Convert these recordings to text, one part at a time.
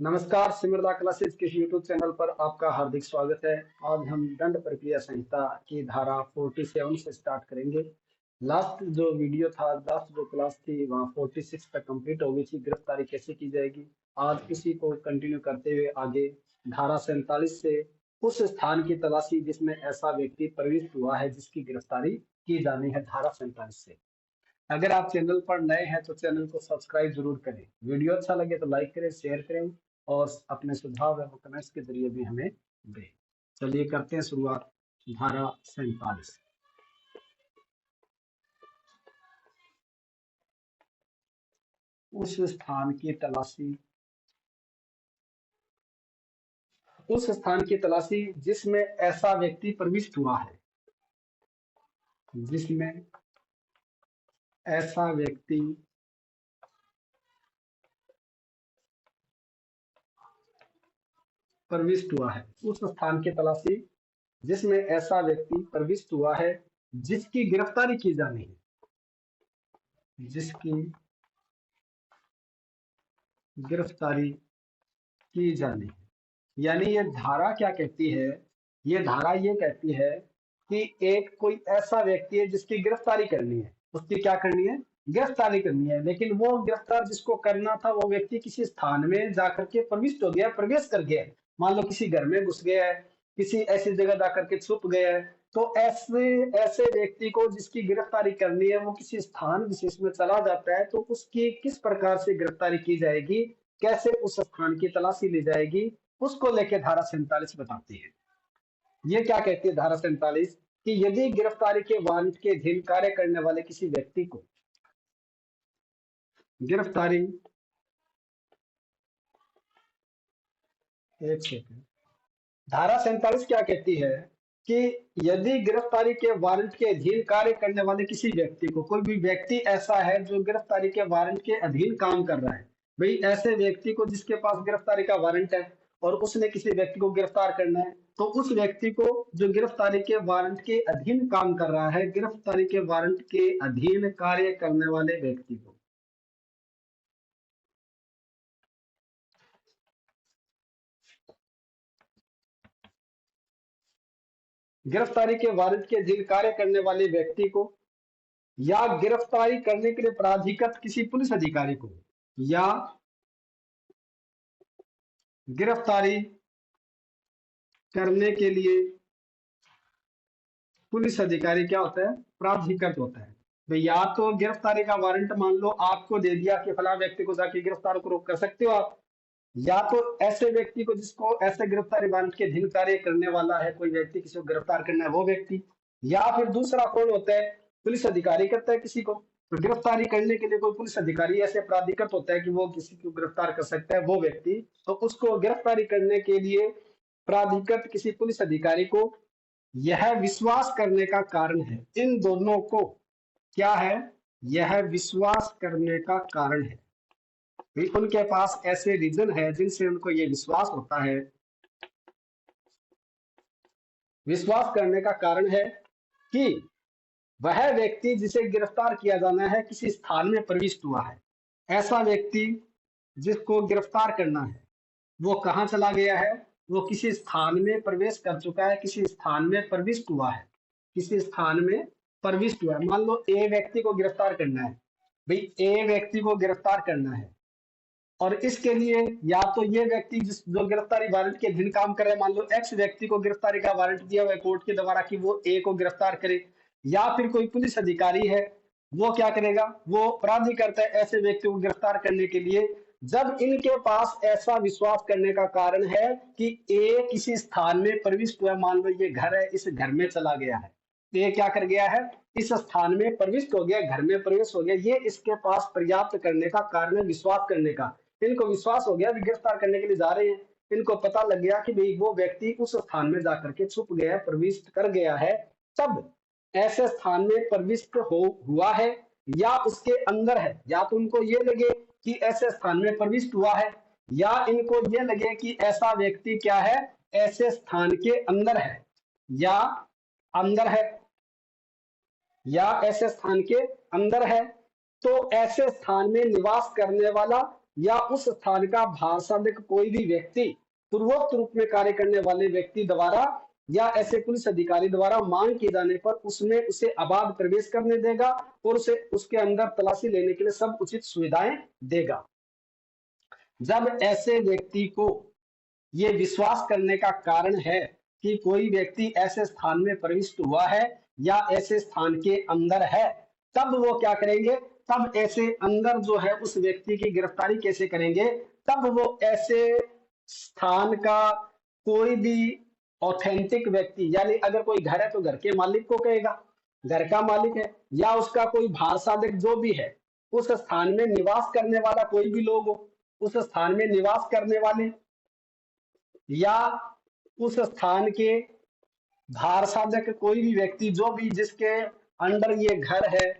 नमस्कार, सिमरदा क्लासेस के YouTube channel पर आपका हार्दिक स्वागत है। आज हम दंड प्रक्रिया संहिता की धारा 47 से स्टार्ट करेंगे। लास्ट जो वीडियो था, लास्ट जो क्लास थी, वहाँ 46 तक कंप्लीट हो गई थी। गिरफ्तारी कैसे की जाएगी, आज इसी को कंटिन्यू करते हुए आगे धारा 47 से उस स्थान की तलाशी जिसमें ऐसा व्यक्ति प्रविष्ट हुआ है जिसकी गिरफ्तारी की जानी है, धारा 47 से। अगर आप चैनल पर नए हैं तो चैनल को सब्सक्राइब जरूर करें। वीडियो अच्छा लगे तो लाइक करें, शेयर करें और अपने सुझाव एवं कमेंट्स के जरिए भी हमें दें। चलिए करते हैं शुरुआत। धारा 47। उस स्थान की तलाशी, उस स्थान की तलाशी जिसमें ऐसा व्यक्ति प्रविष्ट हुआ है, जिसमें ऐसा व्यक्ति प्रविष्ट हुआ है, उस स्थान की तलाशी जिसमें ऐसा व्यक्ति प्रविष्ट हुआ है जिसकी गिरफ्तारी की जानी है, जिसकी गिरफ्तारी की जानी है। यानी ये धारा क्या कहती है, ये धारा ये कहती है कि एक कोई ऐसा व्यक्ति है जिसकी गिरफ्तारी करनी है। उसकी क्या करनी है? गिरफ्तारी करनी है। लेकिन वो गिरफ्तार जिसको करना था वो व्यक्ति किसी स्थान में जाकर के प्रविष्ट हो गया, प्रवेश कर गया है। मान लो किसी घर में घुस गया है, किसी ऐसी जगह जाकर के छुप गया है। तो ऐसे ऐसे व्यक्ति को जिसकी गिरफ्तारी करनी है वो किसी स्थान विशेष में चला जाता है, तो उसकी किस प्रकार से गिरफ्तारी की जाएगी, कैसे उस स्थान की तलाशी ली जाएगी, उसको लेकर धारा 47 बताती है। ये क्या कहती है धारा 47 कि यदि गिरफ्तारी के वारंट के अधीन कार्य करने वाले किसी व्यक्ति को गिरफ्तारी, एक सेकंड, धारा 47 क्या कहती है कि यदि गिरफ्तारी के वारंट के अधीन कार्य करने वाले किसी व्यक्ति को, कोई भी व्यक्ति ऐसा है जो गिरफ्तारी के वारंट के अधीन काम कर रहा है, भाई ऐसे व्यक्ति को जिसके पास गिरफ्तारी का वारंट है और उसने किसी व्यक्ति को गिरफ्तार करना है, तो उस व्यक्ति को जो गिरफ्तारी के वारंट के अधीन काम कर रहा है, गिरफ्तारी के वारंट के अधीन कार्य करने वाले व्यक्ति को गिरफ्तारी के वारंट के अधीन कार्य करने वाले व्यक्ति को या गिरफ्तारी करने के लिए प्राधिकृत किसी पुलिस अधिकारी को, या गिरफ्तारी करने के लिए पुलिस अधिकारी क्या होता है? प्राधिकृत होता है। भाई या तो गिरफ्तारी का वारंट मान लो आपको दे दिया कि फला व्यक्ति को जाके गिरफ्तार करो, कर सकते हो आप। या तो ऐसे व्यक्ति को जिसको ऐसे गिरफ्तारी वारंट के अधीन कार्य करने वाला है, कोई व्यक्ति किसी को गिरफ्तार करना है वो व्यक्ति, या फिर दूसरा कौन होता है? पुलिस अधिकारी करता है किसी को। तो गिरफ्तारी करने के लिए कोई पुलिस अधिकारी ऐसे प्राधिकृत होता है कि वो किसी को गिरफ्तार कर सकता है वो व्यक्ति, तो उसको गिरफ्तारी करने के लिए प्राधिकृत किसी पुलिस अधिकारी को यह विश्वास करने का कारण है। इन दोनों को क्या है? यह विश्वास करने का कारण है। उनके पास ऐसे रीजन है जिनसे उनको ये विश्वास होता है, विश्वास करने का कारण है कि वह व्यक्ति जिसे गिरफ्तार किया जाना है किसी स्थान में प्रविष्ट हुआ है। ऐसा व्यक्ति जिसको गिरफ्तार करना है वो कहाँ चला गया है? वो किसी स्थान में प्रवेश कर चुका है, किसी स्थान में प्रविष्ट हुआ है, किसी स्थान में प्रविष्ट हुआ है। मान लो ए व्यक्ति को गिरफ्तार करना है, भाई ए व्यक्ति को गिरफ्तार करना है और इसके लिए या तो ये व्यक्ति जिस जो गिरफ्तारी वारंट के अधीन काम कर रहे हैं, मान लो एक्स व्यक्ति को गिरफ्तारी का वारंट दिया हुआ है कोर्ट के द्वारा कि वो ए को गिरफ्तार करे, या फिर कोई पुलिस अधिकारी है वो क्या करेगा? वो अपराधी करता है ऐसे व्यक्ति को गिरफ्तार करने के लिए जब इनके पास ऐसा विश्वास करने का कारण है कि ए किसी स्थान में प्रविष्ट हुआ। मान लो ये घर है, इस घर में चला गया है, ये क्या कर गया है? इस स्थान में प्रविष्ट हो गया, घर में प्रवेश हो गया। ये इसके पास पर्याप्त करने का कारण है, विश्वास करने का। इनको विश्वास हो गया भी गिरफ्तार करने के लिए जा रहे हैं, इनको पता लग गया कि भाई वो व्यक्ति उस स्थान में जाकर के छुप गया, प्रविष्ट कर गया है, तब ऐसे स्थान में प्रविष्ट हुआ है या उसके अंदर है। या तो उनको ये लगे कि ऐसे स्थान में प्रविष्ट हुआ है, या इनको ये लगे कि ऐसा व्यक्ति क्या है? ऐसे स्थान के अंदर है, या अंदर है, या ऐसे स्थान के अंदर है। तो ऐसे स्थान में निवास करने वाला या उस स्थान का भार साधक कोई भी व्यक्ति पूर्वोक्त रूप में कार्य करने वाले व्यक्ति द्वारा या ऐसे पुलिस अधिकारी द्वारा मांग किए जाने पर उसमें उसे अबाध प्रवेश करने देगा और उसे उसके अंदर तलाशी लेने के लिए सब उचित सुविधाएं देगा। जब ऐसे व्यक्ति को ये विश्वास करने का कारण है कि कोई व्यक्ति ऐसे स्थान में प्रविष्ट हुआ है या ऐसे स्थान के अंदर है, तब वो क्या करेंगे, तब ऐसे अंदर जो है उस व्यक्ति की गिरफ्तारी कैसे करेंगे, तब वो ऐसे स्थान का कोई भी ऑथेंटिक व्यक्ति, यानी अगर कोई घर है तो घर के मालिक को कहेगा, घर का मालिक है, या उसका कोई भार साधक जो भी है, उस स्थान में निवास करने वाला कोई भी लोग हो, उस स्थान में निवास करने वाले या उस स्थान के भार साधक कोई भी व्यक्ति जो भी जिसके अंडर ये घर है,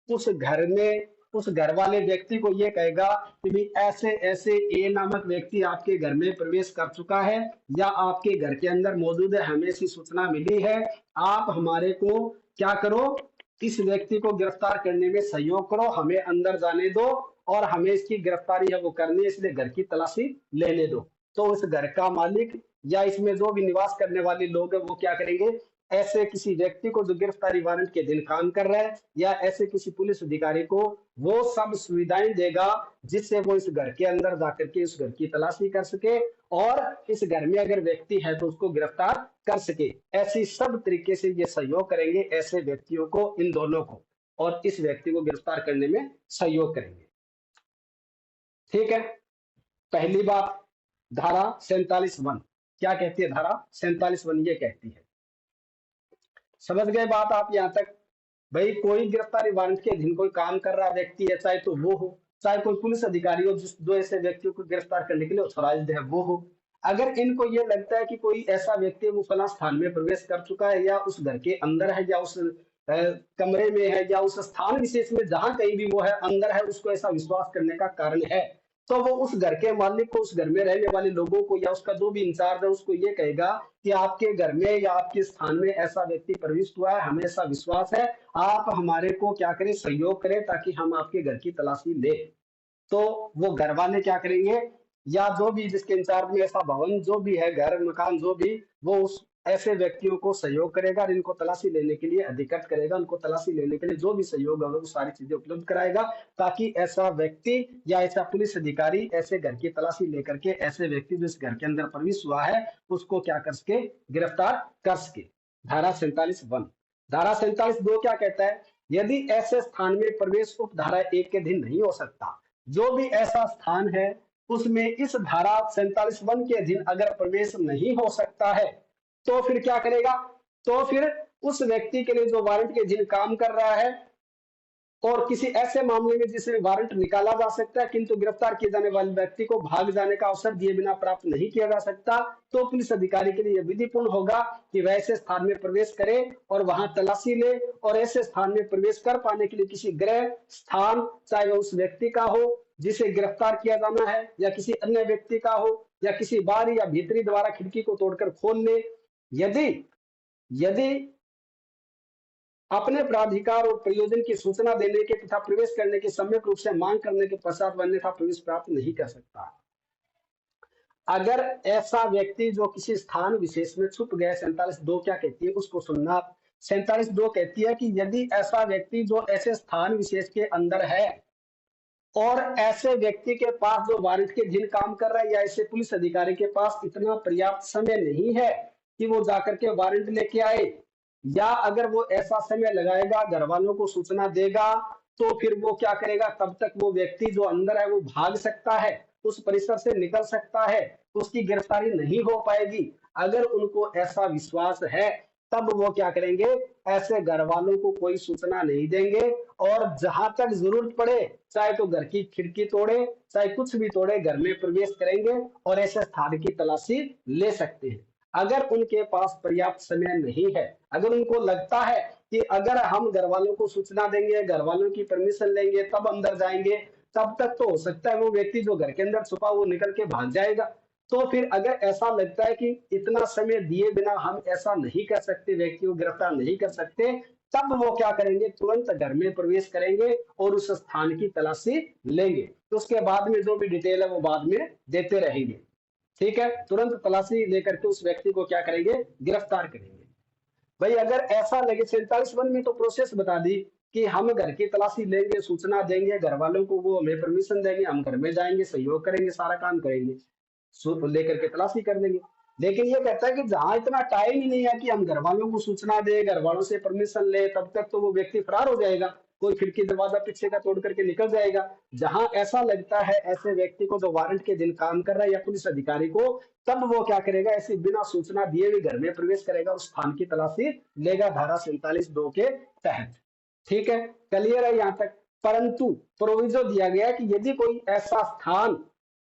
उस घर में उस घर वाले व्यक्ति को ये कहेगा कि भी ऐसे ऐसे ए नामक व्यक्ति आपके घर में प्रवेश कर चुका है या आपके घर के अंदर मौजूद है, हमें ऐसी सूचना मिली है, आप हमारे को क्या करो, इस व्यक्ति को गिरफ्तार करने में सहयोग करो, हमें अंदर जाने दो और हमें इसकी गिरफ्तारी है वो करनी है, इसलिए घर की तलाशी लेने दो। तो उस घर का मालिक या इसमें जो भी निवास करने वाले लोग हैं वो क्या करेंगे, ऐसे किसी व्यक्ति को जो गिरफ्तारी वारंट के दिन काम कर रहा है या ऐसे किसी पुलिस अधिकारी को वो सब सुविधाएं देगा जिससे वो इस घर के अंदर जाकर के उस घर की तलाशी कर सके और इस घर में अगर व्यक्ति है तो उसको गिरफ्तार कर सके। ऐसी सब तरीके से ये सहयोग करेंगे ऐसे व्यक्तियों को, इन दोनों को, और इस व्यक्ति को गिरफ्तार करने में सहयोग करेंगे। ठीक है, पहली बात धारा 47(1) क्या कहती है, धारा 47(1) ये कहती है, समझ गए बात आप यहां तक। भाई कोई गिरफ्तारी वारंट के अधीन कोई काम कर रहा व्यक्ति है, चाहे तो वो हो, चाहे कोई पुलिस अधिकारी हो जो ऐसे व्यक्तियों को गिरफ्तार करने के लिए ऑथोराइज्ड है वो हो, अगर इनको ये लगता है कि कोई ऐसा व्यक्ति वो फला स्थान में प्रवेश कर चुका है या उस घर के अंदर है या उस कमरे में है या उस स्थान विशेष में जहां कहीं भी वो है अंदर है, उसको ऐसा विश्वास करने का कारण है, तो वो उस घर के मालिक को, उस घर में रहने वाले लोगों को या उसका जो भी इंचार्ज है उसको ये कहेगा कि आपके घर में या आपके स्थान में ऐसा व्यक्ति प्रविष्ट हुआ है, हमें ऐसा विश्वास है, आप हमारे को क्या करें, सहयोग करें ताकि हम आपके घर की तलाशी ले। तो वो घर वाले क्या करेंगे या जो भी जिसके इंचार्ज में ऐसा भवन जो भी है, घर मकान जो भी, वो उस ऐसे व्यक्तियों को सहयोग करेगा और इनको तलाशी लेने के लिए अधिकृत करेगा, उनको तलाशी लेने के लिए जो भी सहयोग होगा वो सारी चीजें उपलब्ध कराएगा ताकि ऐसा व्यक्ति या ऐसा पुलिस अधिकारी ऐसे घर की तलाशी लेकर के ऐसे व्यक्ति जो इस घर के अंदर प्रवेश हुआ है उसको क्या कर सके, गिरफ्तार कर सके। धारा 47(1). धारा 47(2) क्या कहता है, यदि ऐसे स्थान में प्रवेश उप धारा 1 के अधीन नहीं हो सकता, जो भी ऐसा स्थान है उसमें इस धारा 47(1) के अधीन अगर प्रवेश नहीं हो सकता है तो फिर क्या करेगा, तो फिर उस व्यक्ति के लिए जो वारंट के अधीन काम कर रहा है और किसी ऐसे मामले में जिसमें वारंट निकाला जा सकता है किंतु गिरफ्तार किए जाने वाले व्यक्ति को भाग जाने का अवसर दिए बिना प्राप्त नहीं किया जा सकता, तो पुलिस अधिकारी के लिए यह विधिपूर्ण होगा कि वह ऐसे स्थान में प्रवेश करे और वहां तलाशी ले और ऐसे स्थान में प्रवेश कर पाने के लिए किसी गृह स्थान, चाहे वह उस व्यक्ति का हो जिसे गिरफ्तार किया जाना है या किसी अन्य व्यक्ति का हो या किसी बाहरी या भीतरी द्वारा खिड़की को तोड़कर खोल ले, यदि अपने प्राधिकार और प्रयोजन की सूचना देने के तथा प्रवेश करने की सम्यक रूप से मांग करने के पश्चात अन्यथा प्रवेश प्राप्त नहीं कर सकता। अगर ऐसा व्यक्ति जो किसी स्थान विशेष में छुप गया, 47(2) क्या कहती है उसको सुनना। 47(2) कहती है कि यदि ऐसा व्यक्ति जो ऐसे स्थान विशेष के अंदर है और ऐसे व्यक्ति के पास जो वारंट के अधीन काम कर रहा है या ऐसे पुलिस अधिकारी के पास इतना पर्याप्त समय नहीं है कि वो जाकर के वारंट लेके आए, या अगर वो ऐसा समय लगाएगा, घर वालों को सूचना देगा, तो फिर वो क्या करेगा, तब तक वो व्यक्ति जो अंदर है वो भाग सकता है, उस परिसर से निकल सकता है, उसकी गिरफ्तारी नहीं हो पाएगी। अगर उनको ऐसा विश्वास है तब वो क्या करेंगे, ऐसे घर वालों को कोई सूचना नहीं देंगे और जहां तक जरूरत पड़े, चाहे तो घर की खिड़की तोड़े चाहे कुछ भी तोड़े, घर में प्रवेश करेंगे और ऐसे स्थान की तलाशी ले सकते हैं। अगर उनके पास पर्याप्त समय नहीं है, अगर उनको लगता है कि अगर हम घर वालों को सूचना देंगे, घर वालों की परमिशन लेंगे तब अंदर जाएंगे, तब तक तो हो सकता है वो व्यक्ति जो घर के अंदर छुपा वो निकल के भाग जाएगा। तो फिर अगर ऐसा लगता है कि इतना समय दिए बिना हम ऐसा नहीं कर सकते, व्यक्ति को गिरफ्तार नहीं कर सकते, तब वो क्या करेंगे, तुरंत घर में प्रवेश करेंगे और उस स्थान की तलाशी लेंगे। तो उसके बाद में जो भी डिटेल है वो बाद में देते रहेंगे। ठीक है, तुरंत तलाशी लेकर के उस व्यक्ति को क्या करेंगे, गिरफ्तार करेंगे। भाई अगर ऐसा लगे 47 में तो प्रोसेस बता दी कि हम घर की तलाशी लेंगे, सूचना देंगे घर वालों को, वो हमें परमिशन देंगे, हम घर में जाएंगे, सहयोग करेंगे, सारा काम करेंगे, लेकर के तलाशी कर देंगे। लेकिन ये कहता है कि जहां इतना टाइम ही नहीं है कि हम घर वालों को सूचना दे, घर वालों से परमिशन ले, तब तक तो वो व्यक्ति फरार हो जाएगा, कोई खिड़की दरवाजा पीछे का तोड़ करके निकल जाएगा। जहां ऐसा लगता है ऐसे व्यक्ति को जो वारंट के दिन काम कर रहा है या पुलिस अधिकारी को, तब वो क्या करेगा, ऐसी बिना सूचना दिए हुए घर में प्रवेश करेगा, उस स्थान की तलाशी लेगा धारा 47(2) के तहत। ठीक है, क्लियर है यहाँ तक। परंतु प्रोविजो दिया गया कि यदि कोई ऐसा स्थान,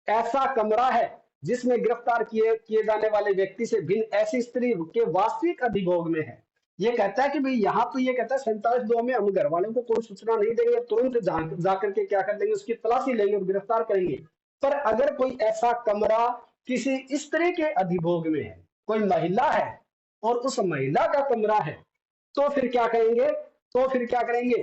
ऐसा कमरा है जिसमें गिरफ्तार किए किए जाने वाले व्यक्ति से भिन्न ऐसी स्त्री के वास्तविक अधिभोग में है। ये कहता है कि भाई यहाँ तो ये कहता है 47(2) में हम घर वालों को कोई सूचना नहीं देंगे, तुरंत जाकर के क्या कर देंगे, उसकी तलाशी लेंगे और गिरफ्तार करेंगे। पर अगर कोई ऐसा कमरा किसी स्त्री के अधिभोग में है, कोई महिला है और उस महिला का कमरा है, तो फिर क्या करेंगे, तो फिर क्या करेंगे,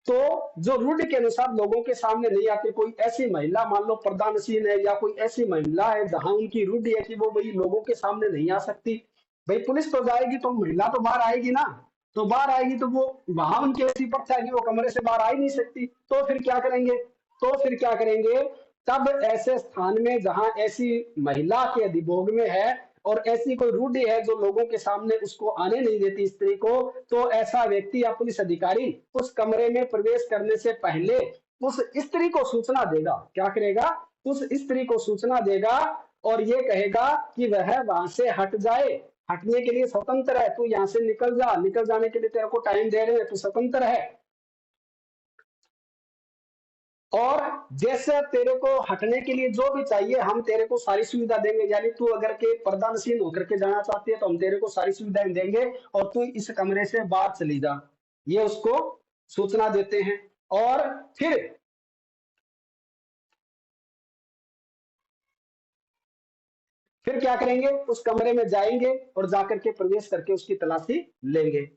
तो जो रूढ़ के अनुसार लोगों के सामने नहीं आती, कोई ऐसी महिला मान लो प्रदानशील है या कोई ऐसी महिला है जहां उनकी रूढ़ है कि वो भाई लोगों के सामने नहीं आ सकती, भाई पुलिस तो जाएगी तो महिला तो बाहर आएगी ना, तो बाहर आएगी तो वो वहां उनकी ऐसी प्रथा है कि वो कमरे से बाहर आ ही नहीं सकती, तो फिर क्या करेंगे, तो फिर क्या करेंगे, तब ऐसे स्थान में जहां ऐसी महिला के अधिभोग में है और ऐसी कोई रूढ़ी है जो लोगों के सामने उसको आने नहीं देती स्त्री को, तो ऐसा व्यक्ति या पुलिस अधिकारी उस कमरे में प्रवेश करने से पहले उस स्त्री को सूचना देगा, क्या करेगा, उस स्त्री को सूचना देगा और ये कहेगा कि वह वहां से हट जाए, हटने के लिए स्वतंत्र है, तू यहाँ से निकल जा, निकल जाने के लिए तेरे को टाइम दे रहे हैं, तू स्वतंत्र है। और जैसे तेरे को हटने के लिए जो भी चाहिए हम तेरे को सारी सुविधा देंगे, यानी तू अगर के पर्दानशीन होकर के जाना चाहती है तो हम तेरे को सारी सुविधाएं देंगे और तू इस कमरे से बाहर चली जा, ये उसको सूचना देते हैं। और फिर क्या करेंगे, उस कमरे में जाएंगे और जाकर के प्रवेश करके उसकी तलाशी लेंगे।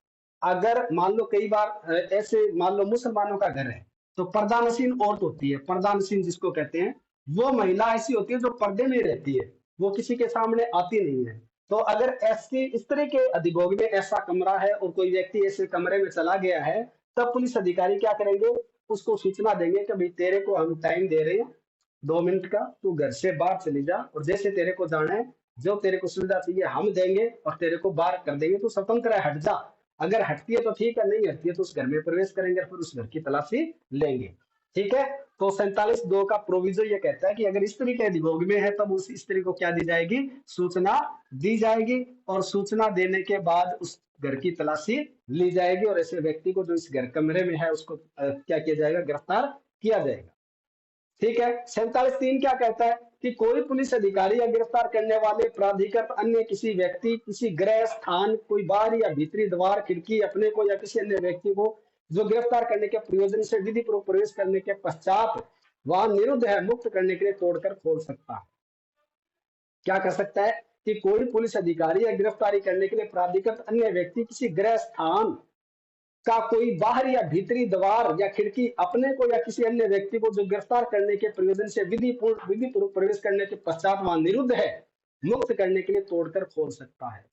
अगर मान लो कई बार ऐसे मान लो मुसलमानों का घर है तो पर्दानशीन औरत होती है, पर्दानशीन जिसको कहते हैं, वो महिला ऐसी होती है जो पर्दे में रहती है, वो किसी के सामने आती नहीं है। तो अगर ऐसी इस तरह के अधिभोग में ऐसा कमरा है और कोई व्यक्ति ऐसे कमरे में चला गया है, तब पुलिस अधिकारी क्या करेंगे, उसको सूचना देंगे कि भाई तेरे को हम टाइम दे रहे हैं 2 मिनट का, तू घर से बाहर चली जा और जैसे तेरे को जाना है, जो तेरे को सुविधा चाहिए हम देंगे और तेरे को बाहर कर देंगे, तू स्वतंत्र है, हट जा। अगर हटती है तो ठीक है, नहीं हटती है तो उस घर में प्रवेश करेंगे और फिर उस घर की तलाशी लेंगे। ठीक है, तो 47(2) का प्रोविजो ये कहता है कि अगर स्त्री के अधिभोग में है तब उस स्त्री को क्या दी जाएगी, सूचना दी जाएगी और सूचना देने के बाद उस घर की तलाशी ली जाएगी और ऐसे व्यक्ति को जो इस घर कमरे में है उसको क्या किया जाएगा, गिरफ्तार किया जाएगा। ठीक है, 47(3) क्या कहता है कि कोई पुलिस अधिकारी या गिरफ्तार करने वाले प्राधिकृत अन्य किसी व्यक्ति, किसी गृह स्थान, कोई बाहर या भीतरी द्वार, खिड़की अपने को या किसी अन्य व्यक्ति को जो गिरफ्तार करने के प्रयोजन से विधि पूर्वक प्रवेश करने के पश्चात वहां निरुद्ध है, मुक्त करने के लिए तोड़कर खोल सकता है। क्या कर सकता है कि कोई पुलिस अधिकारी या गिरफ्तारी करने के लिए प्राधिकृत अन्य व्यक्ति किसी गृह स्थान का कोई बाहर या भीतरी द्वार या खिड़की अपने को या किसी अन्य व्यक्ति को जो गिरफ्तार करने के प्रयोजन से विधि पूर्वक प्रवेश करने के पश्चात वहां निरुद्ध है, मुक्त करने के लिए तोड़कर खोल सकता है।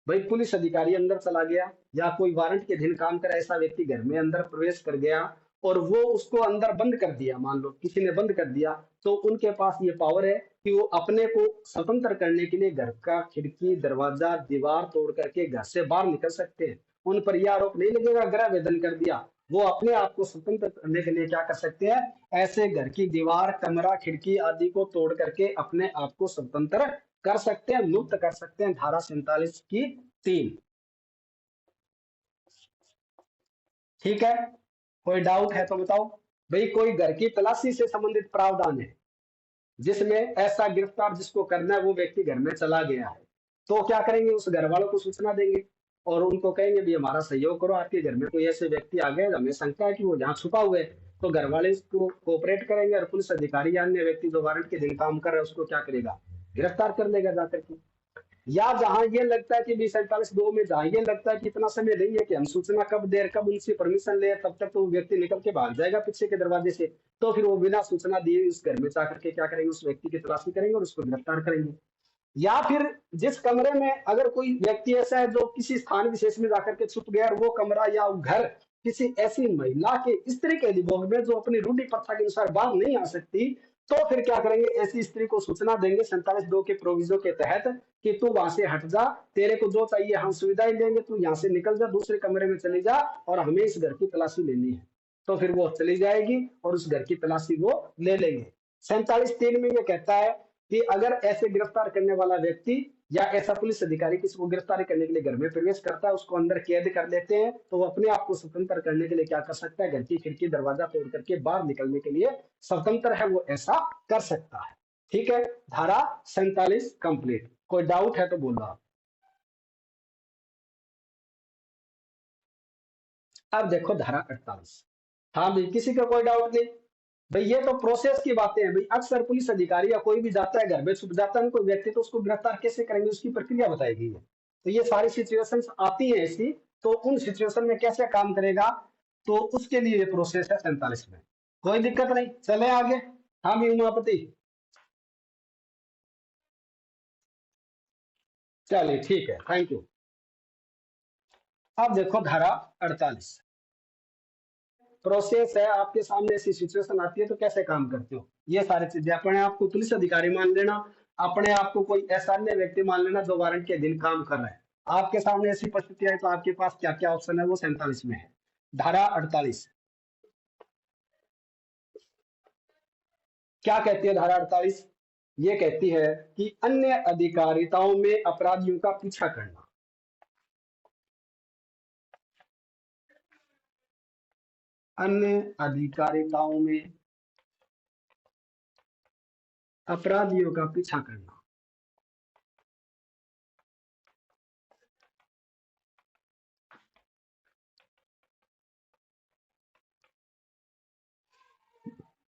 भाई पुलिस अधिकारी अंदर चला गया या कोई वारंट के अधीन काम कर ऐसा व्यक्ति घर में अंदर प्रवेश कर गया और वो उसको अंदर बंद कर दिया, मान लो किसी ने बंद कर दिया, तो उनके पास ये पावर है कि वो अपने को स्वतंत्र करने के लिए घर का खिड़की दरवाजा दीवार तोड़ करके घर से बाहर निकल सकते हैं। उन पर यह आरोप नहीं लगेगा गृह वेदन कर दिया, वो अपने आप को स्वतंत्र करने के लिए क्या कर सकते हैं, ऐसे घर की दीवार कमरा खिड़की आदि को तोड़ करके अपने आप को स्वतंत्र कर सकते हैं, मुक्त कर सकते हैं, धारा 47(3). ठीक है, कोई डाउट है तो बताओ। भाई कोई घर की तलाशी से संबंधित प्रावधान है जिसमें ऐसा गिरफ्तार जिसको करना है वो व्यक्ति घर में चला गया है, तो क्या करेंगे, उस घर वालों को सूचना देंगे और उनको कहेंगे भी हमारा सहयोग करो, आपके घर में कोई ऐसे व्यक्ति आ गए हमें शंका है कि वो जहाँ छुपा हुआ है, तो घर वाले इसको कोऑपरेट करेंगे और पुलिस अधिकारी या अन्य व्यक्ति जो वारंट के दिन काम कर रहा है उसको क्या करेगा, गिरफ्तार कर लेगा जाकर के। या जहां ये लगता है कि 247(2) में जहां ये लगता है कि इतना समय नहीं है कि हम सूचना कब देर कब उनसे परमिशन ले, तब तक तो वो व्यक्ति निकल के भाग जाएगा पीछे के दरवाजे से, तो फिर वो बिना सूचना दिए उस घर में जाकर के क्या करेंगे, उस व्यक्ति की तलाशी करेंगे और उसको गिरफ्तार करेंगे। या फिर जिस कमरे में अगर कोई व्यक्ति ऐसा है जो किसी स्थान विशेष में जाकर के छुप गया और वो कमरा या वो घर किसी ऐसी महिला के स्त्री के अधिभोग में जो अपनी रूढ़ी प्रथा के अनुसार बाहर नहीं आ सकती, तो फिर क्या करेंगे, ऐसी स्त्री को सूचना देंगे 47(2) के प्रोविजो के तहत कि तू वहां से हट जा, तेरे को जो चाहिए हम सुविधाएं देंगे, तू यहाँ से निकल जा, दूसरे कमरे में चली जा और हमें इस घर की तलाशी लेनी है। तो फिर वो चली जाएगी और उस घर की तलाशी वो ले लेंगे। 47(3) में ये कहता है कि अगर ऐसे गिरफ्तार करने वाला व्यक्ति या ऐसा पुलिस अधिकारी किसी को गिरफ्तारी करने के लिए घर में प्रवेश करता है, उसको अंदर कैद कर लेते हैं, तो वो अपने आप को स्वतंत्र करने के लिए क्या कर सकता है, घर की खिड़की दरवाजा तोड़ करके बाहर निकलने के लिए स्वतंत्र है, वो ऐसा कर सकता है। ठीक है, धारा 47 कंप्लीट। कोई डाउट है तो बोलो आप। अब देखो धारा 48। हाँ भाई, किसी का कोई डाउट नहीं भाई, ये तो प्रोसेस की बातें हैं भाई। अक्सर पुलिस अधिकारी या कोई भी जाता है घर में छुप जाता है कोई व्यक्ति, तो उसको गिरफ्तार कैसे करेंगे, उसकी प्रक्रिया बताएगी है। तो ये सारी सिचुएशंस आती है ऐसी, तो उन सिचुएशन में कैसे काम करेगा, तो उसके लिए ये प्रोसेस है 47 में। कोई दिक्कत नहीं, चले आगे। हाँ भी उमापति, चलिए ठीक है, थैंक यू। अब देखो धारा 48 प्रोसेस है, आपके सामने ऐसी सिचुएशन आती है तो कैसे काम करते हो, ये सारी चीजें। अपने आप को पुलिस अधिकारी मान लेना, अपने आप को कोई ऐसा अन्य व्यक्ति मान लेना जो वारंट के दिन काम कर रहा है। आपके सामने ऐसी परिस्थिति है तो आपके पास क्या क्या ऑप्शन है, वो 47 में है। धारा 48 क्या कहती है, धारा 48 ये कहती है कि अन्य अधिकारिताओं में अपराधियों का पीछा करना। अन्य अधिकारिताओं में अपराधियों का पीछा करना।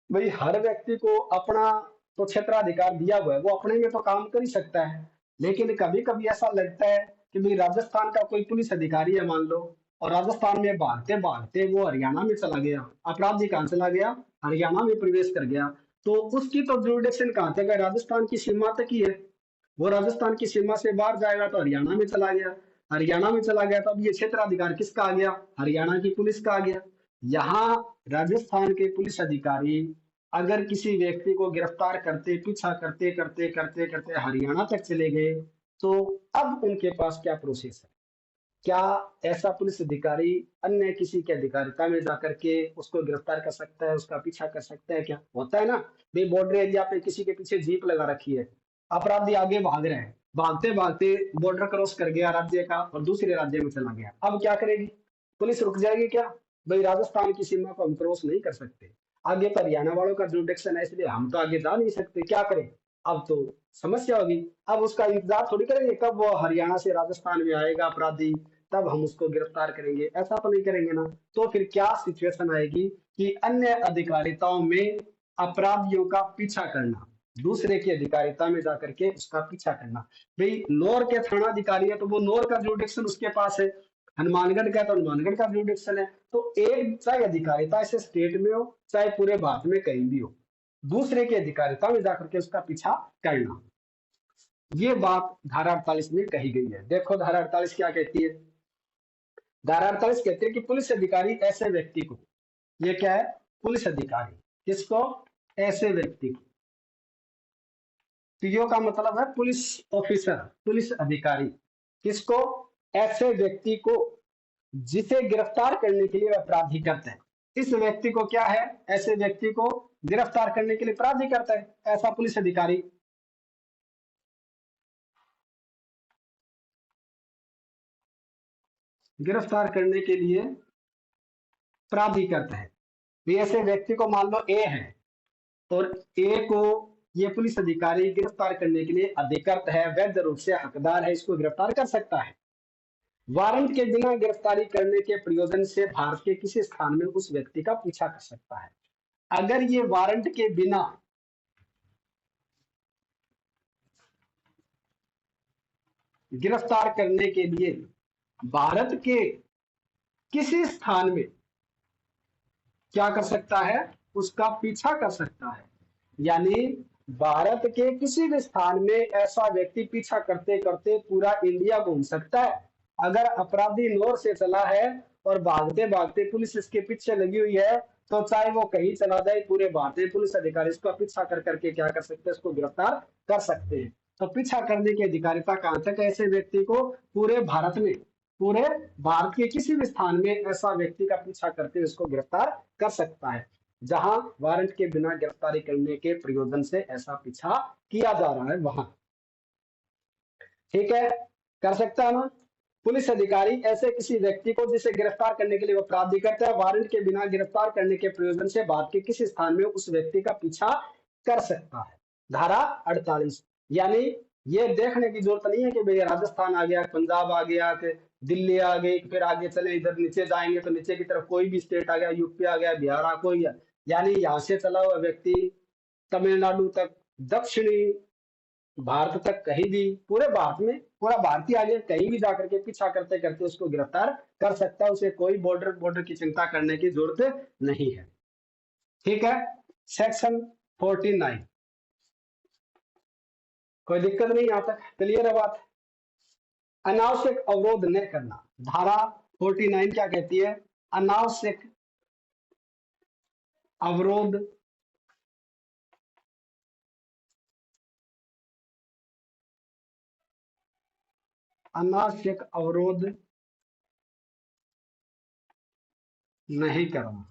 भाई हर व्यक्ति को अपना तो क्षेत्राधिकार दिया हुआ है, वो अपने में तो काम कर ही सकता है, लेकिन कभी कभी ऐसा लगता है कि भाई राजस्थान का कोई पुलिस अधिकारी है मान लो, और राजस्थान में भागते भागते वो हरियाणा में चला गया, अपराधी कहाँ चला गया, हरियाणा में प्रवेश कर गया, तो उसकी तो जुरिडिक्शन कहाँ तक है, राजस्थान की सीमा तक ही है। वो राजस्थान की सीमा से बाहर जाएगा तो हरियाणा में चला गया, हरियाणा में चला गया तो अब ये क्षेत्राधिकार किसका आ गया, हरियाणा की पुलिस का आ गया। यहाँ राजस्थान के पुलिस अधिकारी अगर किसी व्यक्ति को गिरफ्तार करते पीछा करते करते करते करते हरियाणा तक चले गए, तो अब उनके पास क्या प्रोसेस है, क्या ऐसा पुलिस अधिकारी अन्य किसी के अधिकारिता में जाकर के उसको गिरफ्तार कर सकता है, उसका पीछा कर सकता है, क्या होता है ना भाई, बॉर्डर एरिया पे किसी के पीछे जीप लगा रखी है, अपराधी आगे भाग रहे हैं, भागते भागते बॉर्डर क्रॉस कर गया राज्य का और दूसरे राज्य में चला गया, अब क्या करेगी पुलिस, रुक जाएगी क्या, भाई राजस्थान की सीमा को हम क्रॉस नहीं कर सकते, आगे तो हरियाणा वालों का जुडिक्शन है इसलिए हम तो आगे जा नहीं सकते, क्या करें, अब तो समस्या होगी। अब उसका इंतजार थोड़ी करेंगे कब वो हरियाणा से राजस्थान में आएगा अपराधी, तब हम उसको गिरफ्तार करेंगे, ऐसा तो नहीं करेंगे ना। तो फिर क्या सिचुएशन आएगी कि अन्य अधिकारिताओं में अपराधियों का पीछा करना, दूसरे की अधिकारिता में जाकर के उसका पीछा करना। भाई नौर के थाना अधिकारी है तो वो नौर का जुडिक्शन उसके पास है, हनुमानगढ़ का तो हनुमानगढ़ का जुडिक्शन है, तो एक चाहे अधिकारिता ऐसे स्टेट में हो चाहे पूरे भारत में कहीं भी हो, दूसरे की अधिकारिता में जाकर के उसका पीछा करना, ये बात धारा 48 में कही गई है। देखो धारा 48 क्या कहती है, धारा 48 कहते हैं कि पुलिस अधिकारी ऐसे व्यक्ति को, ये क्या है, पुलिस अधिकारी किसको, ऐसे व्यक्ति को, पीओ का मतलब है पुलिस ऑफिसर, पुलिस अधिकारी किसको, ऐसे व्यक्ति को जिसे गिरफ्तार करने के लिए अपराधी करते हैं, इस व्यक्ति को क्या है, ऐसे व्यक्ति को गिरफ्तार करने के लिए अपराधी करता है ऐसा पुलिस अधिकारी, गिरफ्तार करने के लिए अपराधी करता है। तो ऐसे व्यक्ति को मान लो ए है और ए को ये पुलिस अधिकारी गिरफ्तार करने के लिए अधिकृत है, वैध रूप से हकदार है, इसको गिरफ्तार कर सकता है। वारंट के बिना गिरफ्तारी करने के प्रयोजन से भारत के किसी स्थान में उस व्यक्ति का पीछा कर सकता है। अगर ये वारंट के बिना गिरफ्तार करने के लिए भारत के किसी स्थान में क्या कर सकता है, उसका पीछा कर सकता है। यानी भारत के किसी भी स्थान में ऐसा व्यक्ति पीछा करते करते पूरा इंडिया घूम सकता है। अगर अपराधी नॉर्थ से चला है और भागते भागते पुलिस इसके पीछे लगी हुई है, तो चाहे वो कहीं चला जाए, पूरे भारतीय पुलिस अधिकारी इसका पीछा कर करके क्या कर सकते हैं, इसको गिरफ्तार कर सकते हैं। तो पीछा करने की अधिकारिता कहां तक है ऐसे व्यक्ति को, पूरे भारत में, पूरे भारत के किसी भी स्थान में ऐसा व्यक्ति का पीछा करते हुए इसको गिरफ्तार कर सकता है, जहां वारंट के बिना गिरफ्तारी करने के प्रयोजन से ऐसा पीछा किया जा रहा है वहां। ठीक है, कर सकता है ना। पुलिस अधिकारी ऐसे किसी व्यक्ति को जिसे गिरफ्तार करने के लिए वो अपराधी करता है, वारंट के बिना गिरफ्तार करने के प्रयोजन से भारत के किसी स्थान में उस व्यक्ति का पीछा कर सकता है। धारा 48, यानी ये देखने की जरूरत नहीं है कि भैया राजस्थान आ गया, पंजाब आ गया, दिल्ली आ गई, फिर आगे चले इधर नीचे जाएंगे तो नीचे की तरफ कोई भी स्टेट आ गया, यूपी आ गया, बिहार आ कोई, यानी यहाँ से चला हुआ व्यक्ति तमिलनाडु तक, दक्षिणी भारत तक, कहीं भी, पूरे भारत में, पूरा भारतीय आगे कहीं भी जाकर के पीछा करते करते उसको गिरफ्तार कर सकता है। उसे कोई बॉर्डर की चिंता करने की जरूरत नहीं है। ठीक है, सेक्शन 49, कोई दिक्कत नहीं, यहां तक क्लियर है बात। अनावश्यक अवरोध न करना, धारा 49 क्या कहती है, अनावश्यक अवरोध अनावश्यक अवरोध नहीं करना।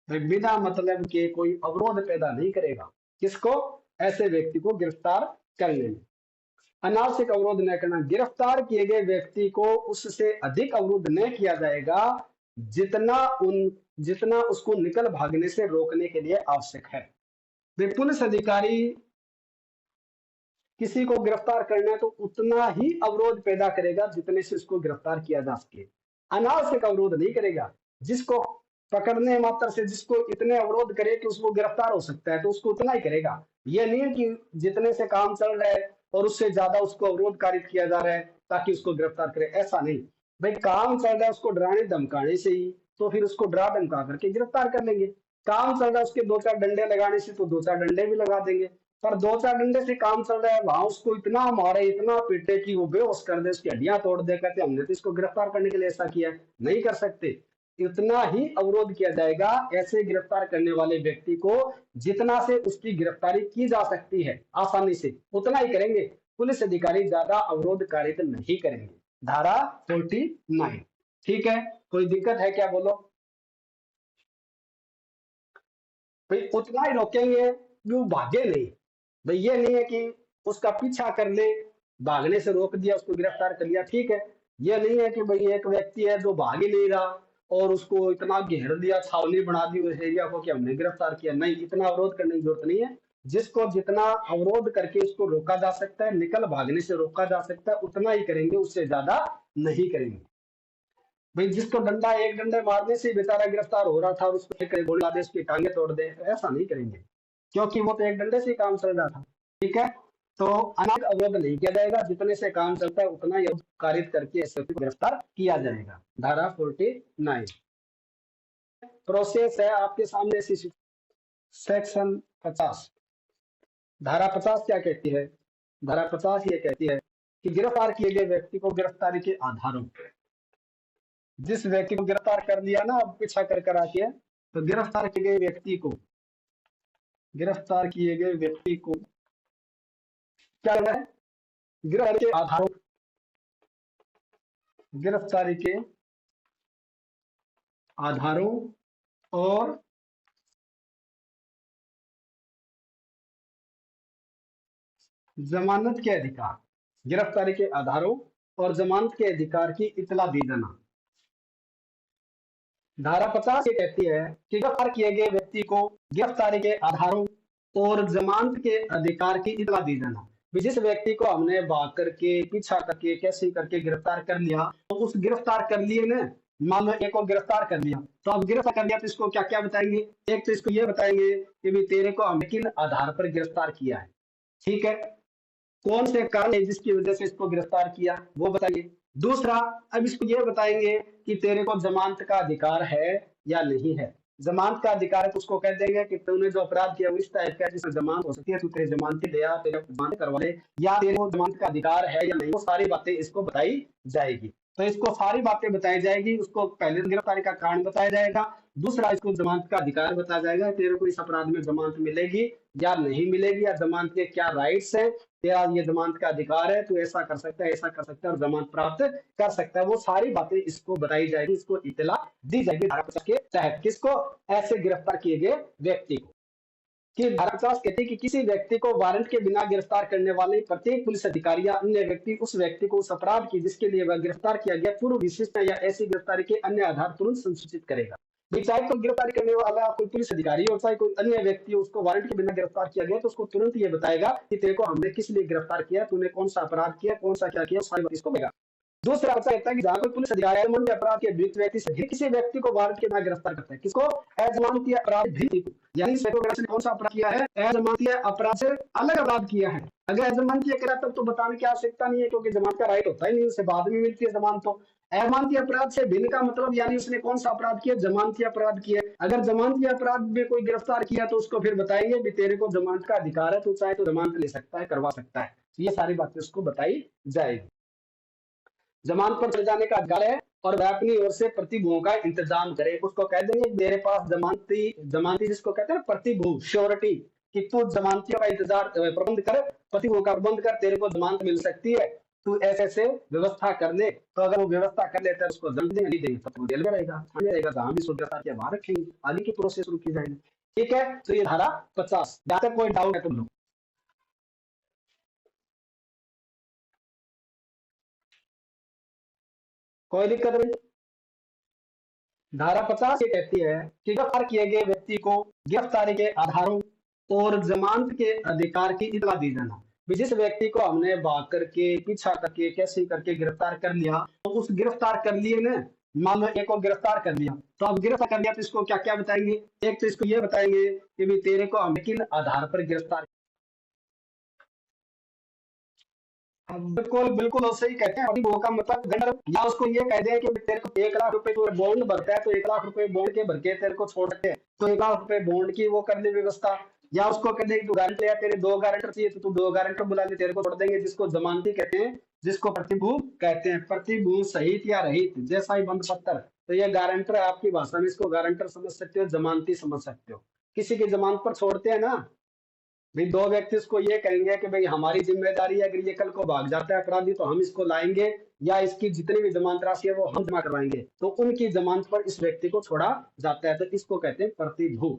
बिना मतलब के कोई अवरोध पैदा नहीं करेगा, किसको, ऐसे व्यक्ति को गिरफ्तार करने में। अनावश्यक अवरोध न करना, गिरफ्तार किए गए व्यक्ति को उससे अधिक अवरोध न किया जाएगा जितना उसको निकल भागने से रोकने के लिए आवश्यक है। पुलिस अधिकारी किसी को गिरफ्तार करना है तो उतना ही अवरोध पैदा करेगा जितने से उसको गिरफ्तार किया जा सके, अनावश्यक अवरोध नहीं करेगा। जिसको पकड़ने मात्र से जिसको इतने अवरोध करे कि उसको गिरफ्तार हो सकता है तो उसको उतना ही करेगा। ये नहीं है कि जितने से काम चल रहा है और उससे ज्यादा उसको अवरोध कारित किया जा रहा है ताकि उसको गिरफ्तार करे, ऐसा नहीं। भाई काम चल रहा है उसको डराने धमकाने से ही, तो फिर उसको डरा धमका करके गिरफ्तार कर लेंगे। काम चल रहा है उसके 2-4 डंडे लगाने से, तो 2-4 डंडे भी लगा देंगे। पर 2-4 डंडे से काम चल रहा है, वहां उसको इतना मारे, इतना पीटे कि वो बेहोश कर दे, उसकी हड्डियां तोड़ दे, कहते हमने तो इसको गिरफ्तार करने के लिए ऐसा किया, नहीं कर सकते। इतना ही अवरोध किया जाएगा ऐसे गिरफ्तार करने वाले व्यक्ति को जितना से उसकी गिरफ्तारी की जा सकती है आसानी से, उतना ही करेंगे। पुलिस अधिकारी ज्यादा अवरोध कारित नहीं करेंगे, धारा 49। ठीक है, कोई दिक्कत है क्या, बोलो भाई। उतना ही रोकेंगे कि वो भागे नहीं। भाई ये नहीं है कि उसका पीछा कर ले, भागने से रोक दिया, उसको गिरफ्तार कर लिया, ठीक है। ये नहीं है कि भाई एक व्यक्ति है जो भाग ही नहीं रहा और उसको इतना घेर दिया, छावनी बना दी उस एरिया को कि हमने गिरफ्तार किया, नहीं, इतना अवरोध करने की जरूरत नहीं है। जिसको जितना अवरोध करके उसको रोका जा सकता है, निकल भागने से रोका जा सकता है, उतना ही करेंगे, उससे ज्यादा नहीं करेंगे। भाई जिसको डंडा, एक डंडे मारने से बेचारा गिरफ्तार हो रहा था और उसको गोली मार दे, उसकी टांगे तोड़ दे, ऐसा नहीं करेंगे, क्योंकि वो तो एक डंडे से काम चल रहा था। ठीक है, तो अनावश्यक अवरोध नहीं किया जाएगा, जितने से काम चलता है उतना ही कारित करके ऐसे को गिरफ्तार किया जाएगा, धारा 49। प्रोसेस है आपके सामने, सेक्शन 50, धारा 50 क्या कहती है, धारा 50 ये कहती है कि गिरफ्तार किए गए व्यक्ति को गिरफ्तारी के आधारों, जिस व्यक्ति को गिरफ्तार कर लिया ना, अब पीछा कर कर आके, तो गिरफ्तार किए गए व्यक्ति को क्या करना है, गिरफ्तारी के आधारों और जमानत के अधिकार, गिरफ्तारी के आधारों और जमानत के अधिकार की इतला दी जाना। धारा 50 ये कहती है कि गिरफ्तार किए गए व्यक्ति को गिरफ्तारी के आधारों और जमानत के अधिकार की इतला दी जाना। जिस व्यक्ति को हमने भाग करके, पीछा करके, कैसे करके गिरफ्तार कर लिया, तो उस गिरफ्तार कर लिए ना, मान लो एक को गिरफ्तार कर लिया, तो अब गिरफ्तार कर लिया तो इसको क्या क्या बताएंगे, एक तो इसको ये बताएंगे कि भी तेरे को हमने किन आधार पर गिरफ्तार किया है। ठीक है, कौन से कारण है जिसकी वजह से इसको गिरफ्तार किया, वो बताइए। दूसरा, अब इसको ये बताएंगे कि तेरे को जमानत का अधिकार है या नहीं है। जमानत का अधिकार है तो उसको कह देंगे कि तूने जो अपराध किया वो इस टाइप का है जिसमें जमानत हो सकती है, तू तेरे जमानती ले आ, तेरे जमानत करवा ले, या तेरे को जमानत का अधिकार है या नहीं, वो सारी बातें इसको बताई जाएगी। तो इसको सारी बातें बताई जाएगी। उसको पहले गिरफ्तारी का कारण बताया जाएगा, दूसरा इसको जमानत का अधिकार बताया जाएगा, तेरे को इस अपराध में जमानत मिलेगी या नहीं मिलेगी, या जमानत के क्या राइट्स है, तेरा ये जमानत का अधिकार है, तू ऐसा कर सकता है, ऐसा कर सकता है और जमानत प्राप्त कर सकता है। वो सारी बातें इसको बताई जाएगी, इसको इत्तला दी जाएगी धारा 50 के तहत। किसको? ऐसे गिरफ्तार किए गए व्यक्ति को। कि धारा 50 कहती है कि किसी व्यक्ति को वारंट के बिना गिरफ्तार करने वाले प्रत्येक पुलिस अधिकारी या अन्य व्यक्ति उस व्यक्ति को उस अपराध की जिसके लिए वह गिरफ्तार किया गया पूर्व विशिष्ट या ऐसी गिरफ्तारी के अन्य आधार तुरंत संसूचित करेगा। चाहे तो गिरफ्तारी करने वाला कोई पुलिस अधिकारी हो, चाहे कोई अन्य व्यक्ति हो, उसको वारंट के बिना गिरफ्तार किया गया तो उसको तुरंत ये बताएगा कि तेरे को हमने किस लिए गिरफ्तार किया, तूने कौन सा अपराध किया, कौन सा क्या किया, सारी बात इसको बताएगा। दूसरा बच्चा कहता है कि जहां कोई पुलिस अधिकारी अजमानती अपराध के अभियुक्त व्यक्ति से किसी व्यक्ति को वारंट के बिना गिरफ्तार करता है, किसको? अजमानती अपराध व्यक्ति को। यानी इस व्यक्ति ने कौन सा अपराध किया है? अजमानती अपराध से अलग अपराध किया है। अगर अजमानती करा तब तो बताने की आवश्यकता नहीं है, क्योंकि जमानत का राइट होता ही नहीं, उसे बाद में मिलती है जमानत। तो अजमानती अपराध से भिन्न का मतलब यानी उसने कौन सा अपराध किया? जमानती अपराध किया। अगर जमानती अपराध में कोई गिरफ्तार किया तो उसको फिर बताएंगे भी तेरे को जमानत का अधिकार है, तो चाहे तो जमानत ले सकता है, करवा सकता है। ये सारी बातें उसको बताई जाएगी। जमानत पर चले जाने का अधिकार है और वह अपनी ओर से प्रतिभूओं का इंतजाम करे। उसको कह देंगे मेरे पास जमानती जिसको कहते हैं प्रतिभू, श्योरिटी, कि तू जमानतियों का इंतजार प्रबंध कर, प्रतिभूओं का प्रबंध कर, तेरे को जमानत मिल सकती है, तू ऐसे व्यवस्था कर ले। तो अगर वो व्यवस्था कर लेता है उसको दंड देंगे, नहीं देंगे तो जेल में रहेगा, थाने रहेगा, जहां भी गिरफ्तार किया वहां रखेंगे, आगे की प्रोसेस शुरू की जाएगी। ठीक है, तो ये धारा 50। जहां तक कोई डाउट है तुम लोग? कोई दिक्कत नहीं। धारा 50 ये कहती है कि गिरफ्तार किए गए व्यक्ति को गिरफ्तारी के आधारों और जमानत के अधिकार की इत्तला दी जाना। जिस व्यक्ति को हमने भाग करके, पीछा करके, कैसे करके गिरफ्तार कर लिया, तो उस गिरफ्तार कर लिए ना, मान लो एक को गिरफ्तार कर लिया, तो अब गिरफ्तार कर लिया तो इसको क्या क्या बताएंगे? एक तो इसको ये बताएंगे कि भी तेरे को हमने किन आधार पर गिरफ्तार। बिल्कुल बिल्कुल सही कहते हैं। वो का मतलब गंडर, या उसको ये कह दें कि तेरे को 1 लाख रुपए तो बॉन्ड भरता है, तो 1 लाख रुपए बॉन्ड के भर के तेरे को छोड़ सकते हैं, तो 1 लाख रुपए बॉन्ड की वो कर ले व्यवस्था। या उसको कह दे कि तू गारंटर या तेरे 2 गारंटर चाहिए तो तू 2 गारंटर बुला ले, तेरे को छोड़ देंगे, जिसको जमानती कहते हैं, जिसको प्रतिभू कहते हैं। प्रतिभू सहित या रहित जैसा ही बंद पत्र, तो ये गारंटर आपकी भाषा में इसको गारंटर समझ सकते हो, जमानती समझ सकते हो। किसी की जमानत पर छोड़ते हैं ना भाई, 2 व्यक्ति उसको ये कहेंगे कि भाई हमारी जिम्मेदारी है, अगर ये कल को भाग जाता है अपराधी तो हम इसको लाएंगे, या इसकी जितनी भी जमानत राशि है वो हम जमा करवाएंगे, तो उनकी जमानत पर इस व्यक्ति को छोड़ा जाता है, तो इसको कहते हैं प्रतिभू।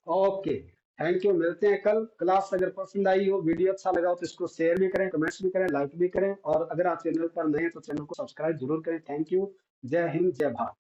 Okay, thank you. मिलते हैं कल। क्लास अगर पसंद आई हो, वीडियो अच्छा लगा हो तो इसको शेयर भी करें, कमेंट्स भी करें, लाइक भी करें, और अगर आप चैनल पर नए हैं तो चैनल को सब्सक्राइब जरूर करें। Thank you. जय हिंद, जय भारत।